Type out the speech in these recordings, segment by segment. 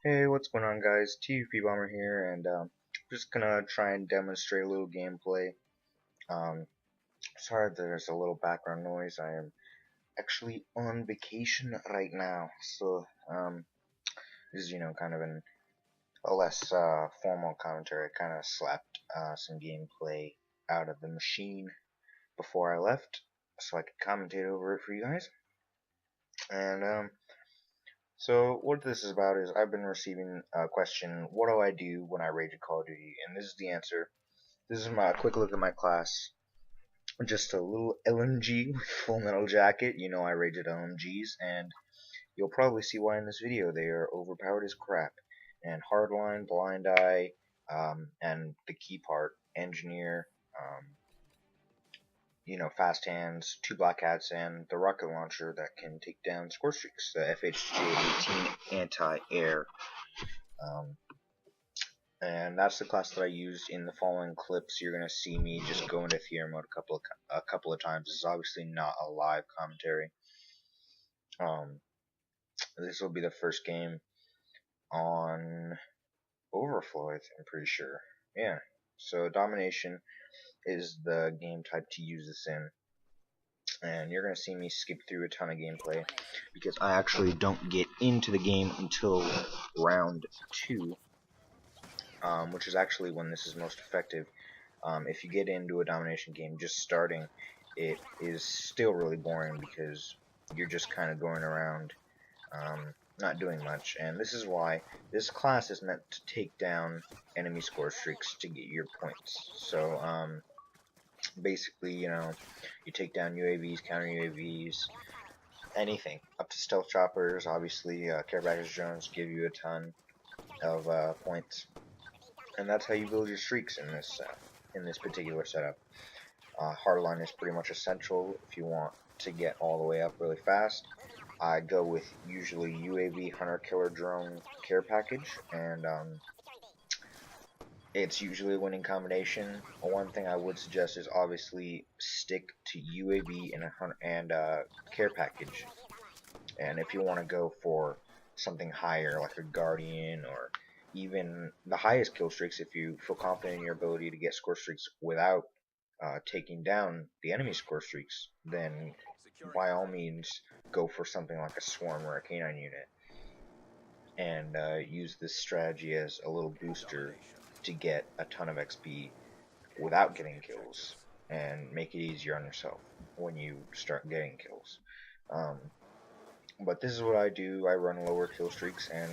Hey, what's going on, guys? TVP Bomber here, and just gonna try and demonstrate a little gameplay. Um, Sorry if there's a little background noise. I am actually on vacation right now, so this is kind of a less formal commentary. I kind of slapped some gameplay out of the machine before I left, so I could commentate over it for you guys. And So what this is about is I've been receiving a question, what do I do when I rage at Call of Duty? And this is the answer. This is my quick look at my class. Just a little LMG with Full Metal Jacket. You know I rage at LMGs, and you'll probably see why in this video. They are overpowered as crap. And Hardline, Blind Eye, and the key part, Engineer, Fast Hands, two Black Hats, and the rocket launcher that can take down score streaks, the FHJ-18 anti-air. Um, and that's the class that I used in the following clips. You're gonna see me just go into theater mode a couple of times. This is obviously not a live commentary. This will be the first game on Overflow, I'm pretty sure. Yeah. So Domination is the game type to use this in. And you're going to see me skip through a ton of gameplay because I actually don't get into the game until round 2, which is actually when this is most effective. If you get into a domination game just starting, it is still really boring because you're just kind of going around not doing much, and this is why this class is meant to take down enemy score streaks to get your points. So basically, you take down UAVs, counter UAVs, anything up to stealth choppers. Obviously, care package drones give you a ton of points, and that's how you build your streaks in this particular setup. Hardline is pretty much essential if you want to get all the way up really fast. I go with usually UAV Hunter Killer Drone care package, and it's usually a winning combination. One thing I would suggest is obviously stick to UAV and care package. And if you want to go for something higher, like a Guardian or even the highest kill streaks, if you feel confident in your ability to get score streaks without taking down the enemy score streaks, then by all means go for something like a Swarm or a Canine unit, and use this strategy as a little booster to get a ton of XP without getting kills, and make it easier on yourself when you start getting kills. But this is what I do. I run lower kill streaks, and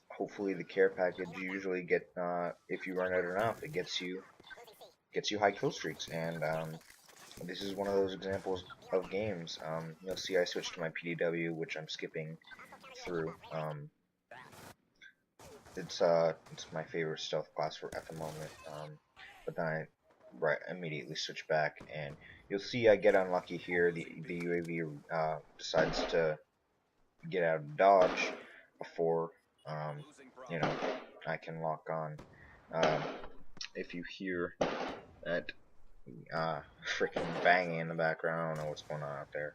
hopefully the care package usually if you run it enough, it gets you high kill streaks. And this is one of those examples of games. You'll see I switched to my PDW, which I'm skipping through. It's my favorite stealth class at the moment. But then I immediately switch back, and you'll see I get unlucky here. The UAV decides to get out of dodge before I can lock on. If you hear that freaking banging in the background, I don't know what's going on out there.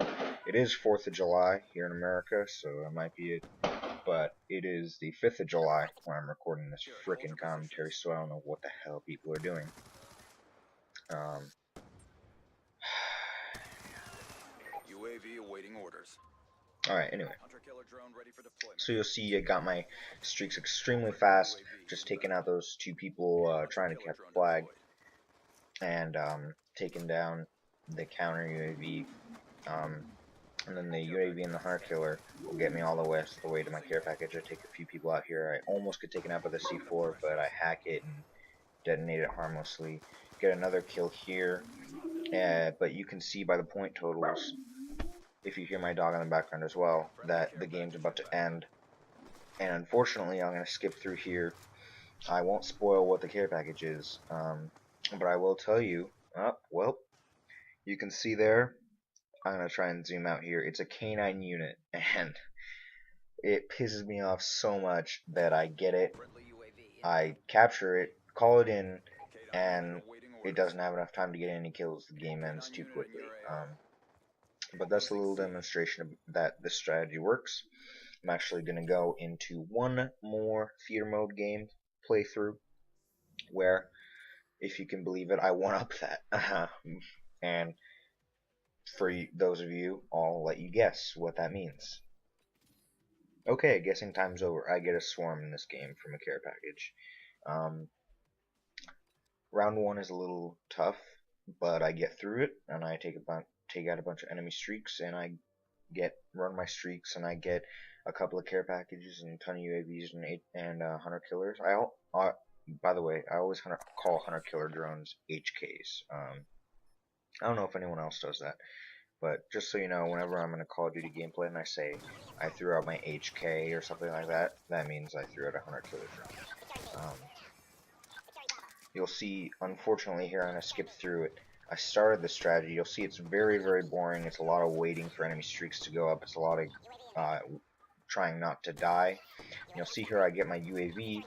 It is 4th of July here in America, so that might be it. But it is the 5th of July when I'm recording this freaking commentary, so I don't know what the hell people are doing. UAV awaiting orders. Alright, anyway. So you'll see I got my streaks extremely fast, just taking out those two people trying to catch the flag, and taking down the counter UAV. And then the UAV and the Hunter Killer will get me all the way to my care package. I take a few people out here. I almost get taken out by the C4, but I hack it and detonate it harmlessly. Get another kill here, but you can see by the point totals, if you hear my dog in the background as well, that the game's about to end. And unfortunately, I'm going to skip through here. I won't spoil what the care package is, but I will tell you, well, you can see there, I'm going to try and zoom out here, it's a Canine unit, and it pisses me off so much that I get it, I capture it, call it in, and it doesn't have enough time to get any kills, the game ends too quickly. But that's a little demonstration that this strategy works. I'm actually going to go into one more theater mode game playthrough where, if you can believe it, I one up that. And for those of you, I'll let you guess what that means. Okay, guessing time's over. I get a swarm in this game from a care package. Um, round one is a little tough, but I get through it, and I take out a bunch of enemy streaks, and I run my streaks, and I get a couple of care packages and a ton of UAVs and hunter killers. By the way, I always call hunter killer drones HKs. I don't know if anyone else does that, but just so you know, whenever I'm in a Call of Duty gameplay and I say I threw out my HK or something like that, that means I threw out a hunter killer drone. You'll see, unfortunately, here I'm going to skip through it. I started the strategy. You'll see it's very, very boring. It's a lot of waiting for enemy streaks to go up. It's a lot of trying not to die. And you'll see here I get my UAV,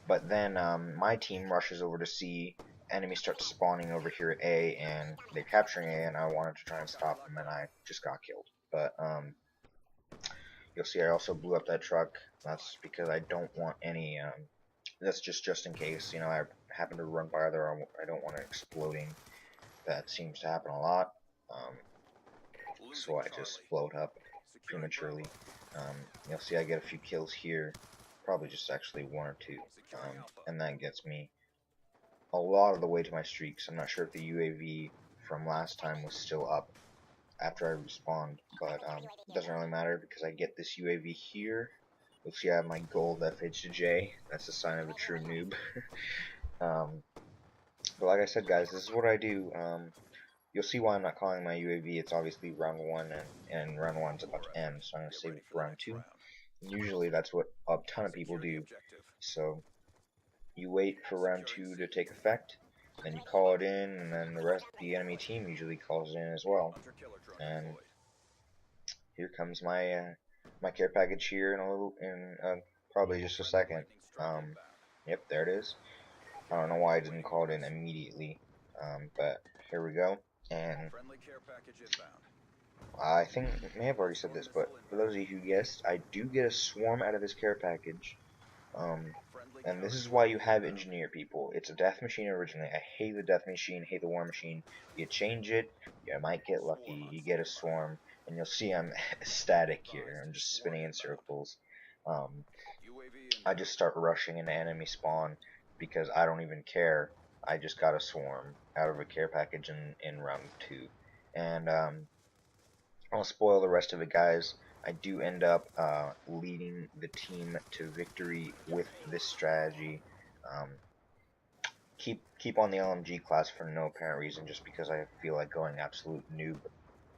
but then my team rushes over to C. Enemies start spawning over here at A, and they're capturing A, and I wanted to try and stop them, and I just got killed. But you'll see I also blew up that truck. That's because I don't want any... that's just in case, you know, I happen to run by there. I don't want it exploding. That seems to happen a lot. So I just blow it up prematurely. You'll see I get a few kills here. Probably just actually one or two. And that gets me a lot of the way to my streaks. I'm not sure if the UAV from last time was still up after I respawned, but it doesn't really matter because I get this UAV here. You'll see I have my gold FH2J. That's a sign of a true noob. But like I said, guys, this is what I do. You'll see why I'm not calling my UAV. It's obviously round one, and round one's about to end, so I'm going to save it for round two. And usually that's what a ton of people do. So you wait for round two to take effect, then you call it in, and then the enemy team usually calls it in as well. And here comes my my care package here in probably just a second. Yep, there it is. I don't know why I didn't call it in immediately, but here we go. And I think I may have already said this, but for those of you who guessed, I do get a swarm out of this care package. And this is why you have engineer people. It's a death machine originally. I hate the death machine, hate the war machine. You change it, you might get lucky, you get a swarm, and you'll see I'm static here. I'm just spinning in circles. I just start rushing into enemy spawn because I don't even care. I just got a swarm out of a care package in round two. And I'll spoil the rest of it, guys. I do end up leading the team to victory with this strategy. Keep on the LMG class for no apparent reason, just because I feel like going absolute noob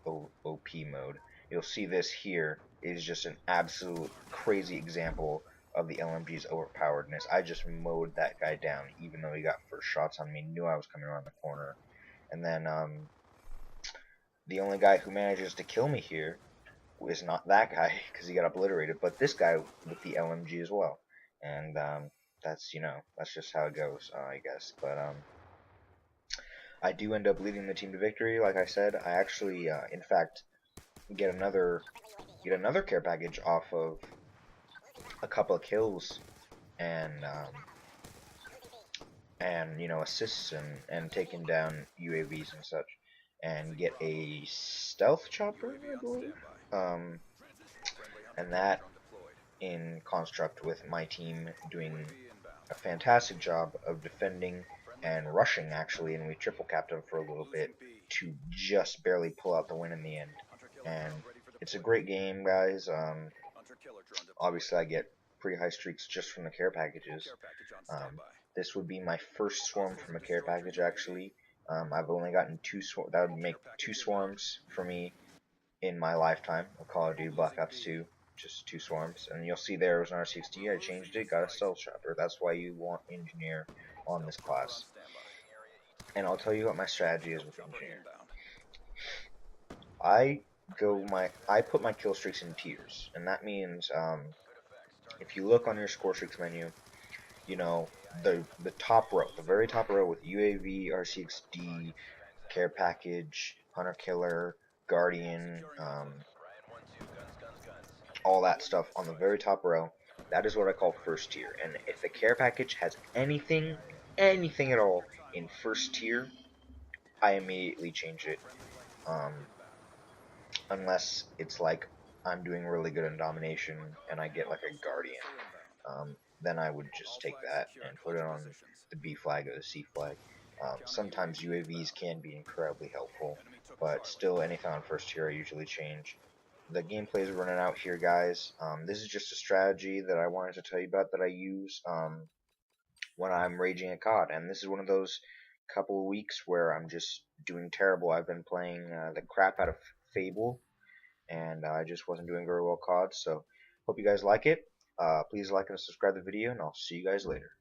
OP mode. You'll see this here is just an absolute crazy example of the LMG's overpoweredness. I just mowed that guy down, even though he got first shots on me, knew I was coming around the corner. And then the only guy who manages to kill me here is not that guy, because he got obliterated, but this guy with the LMG as well. And that's, you know, that's just how it goes, I guess. But I do end up leading the team to victory. Like I said, I actually, in fact, get another care package off of a couple of kills and you know, assists and taking down UAVs and such, and get a stealth chopper, I believe. And that in construct with my team doing a fantastic job of defending and rushing, actually, and we triple capped them for a little bit to just barely pull out the win in the end. And it's a great game, guys. Obviously I get pretty high streaks just from the care packages. This would be my first swarm from a care package, actually. I've only gotten that would make 2 swarms for me in my lifetime of Call of Duty Black Ops 2. Just 2 swarms. And you'll see there was an R60. I changed it, got a stealth chopper. That's why you want engineer on this class. And I'll tell you what my strategy is with engineer. I put my kill streaks in tiers, and that means if you look on your score streaks menu, you know, the top row, the very top row with UAV, RCXD, care package, hunter killer, guardian, all that stuff on the very top row. That is what I call first tier. And if the care package has anything at all in first tier, I immediately change it. Um, unless it's like I'm doing really good in domination and I get like a guardian. Then I would just take that and put it on the B flag or the C flag. Sometimes UAVs can be incredibly helpful, but still anything on first tier I usually change. The gameplay is running out here, guys. This is just a strategy that I wanted to tell you about that I use when I'm raging at COD, and this is one of those couple of weeks where I'm just doing terrible. I've been playing the crap out of Fable, and I just wasn't doing very well COD, so hope you guys like it. Please like and subscribe to the video, and I'll see you guys later.